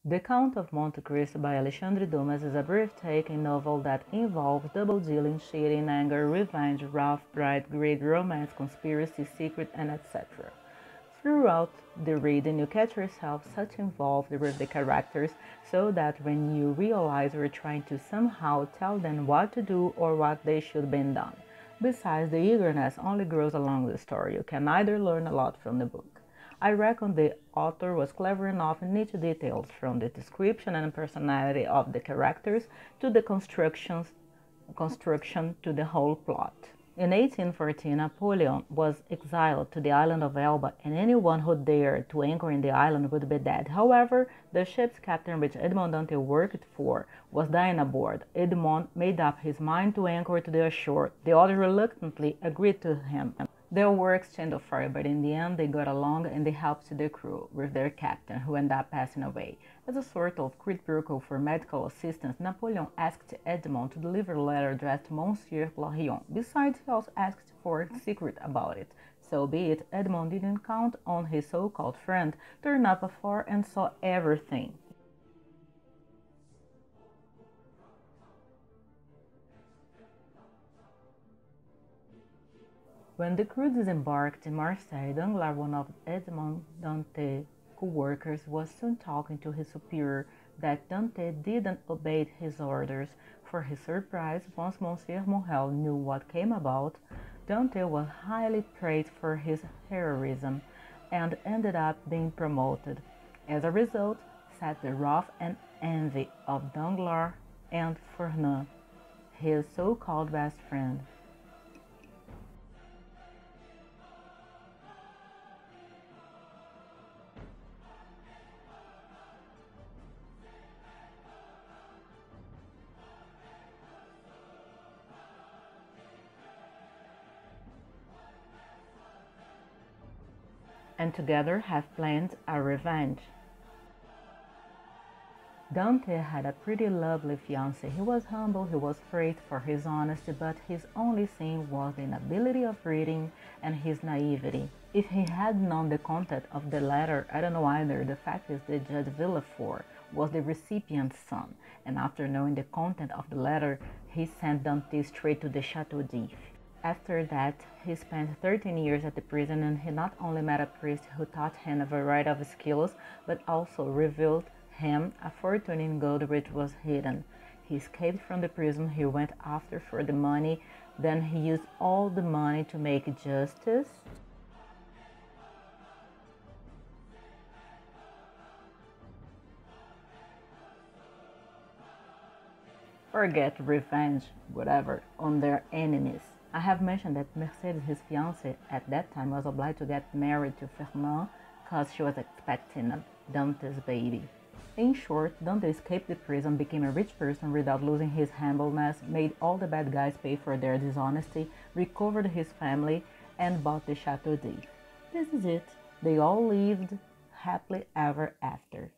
The Count of Monte Cristo by Alexandre Dumas is a breathtaking novel that involves double-dealing, cheating, anger, revenge, wrath, pride, greed, romance, conspiracy, secret, and etc. Throughout the reading, you catch yourself such involved with the characters so that when you realize you're trying to somehow tell them what to do or what they should be done. Besides, the eagerness only grows along the story. You can either learn a lot from the book. I reckon the author was clever enough in each details, from the description and personality of the characters to the construction to the whole plot. In 1814, Napoleon was exiled to the island of Elba, and anyone who dared to anchor in the island would be dead. However, the ship's captain, which Edmond Dantès worked for, was dying aboard. Edmond made up his mind to anchor to the shore. The others reluctantly agreed to him. There were exchange of fire, but in the end they got along and they helped the crew with their captain, who ended up passing away. As a sort of quid pro quo for medical assistance, Napoleon asked Edmond to deliver a letter addressed to Monsieur Florian. Besides, he also asked for a secret about it. So be it, Edmond didn't count on his so-called friend, turned up afar and saw everything. When the crew disembarked in Marseille, Danglars, one of Edmond Dantès' co-workers, was soon talking to his superior that Dantès didn't obey his orders. For his surprise, once Monsieur Morel knew what came about, Dantès was highly praised for his heroism and ended up being promoted. As a result, sat the wrath and envy of Danglars and Fernand, his so-called best friend. And together have planned a revenge. Dante had a pretty lovely fiancée. He was humble, he was praised for his honesty, but his only sin was the inability of reading and his naivety. If he had known the content of the letter, I don't know either. The fact is that Judge Villefort was the recipient's son, and after knowing the content of the letter, he sent Dante straight to the Chateau d'If. After that, he spent 13 years at the prison, and he not only met a priest who taught him a variety of skills, but also revealed him a fortune in gold which was hidden. He escaped from the prison, he went after for the money, then he used all the money to make justice. Or get revenge, whatever, on their enemies. I have mentioned that Mercedes, his fiancée, at that time was obliged to get married to Fernand because she was expecting Dante's baby. In short, Dante escaped the prison, became a rich person without losing his humbleness, made all the bad guys pay for their dishonesty, recovered his family, and bought the Chateau d'If. This is it. They all lived happily ever after.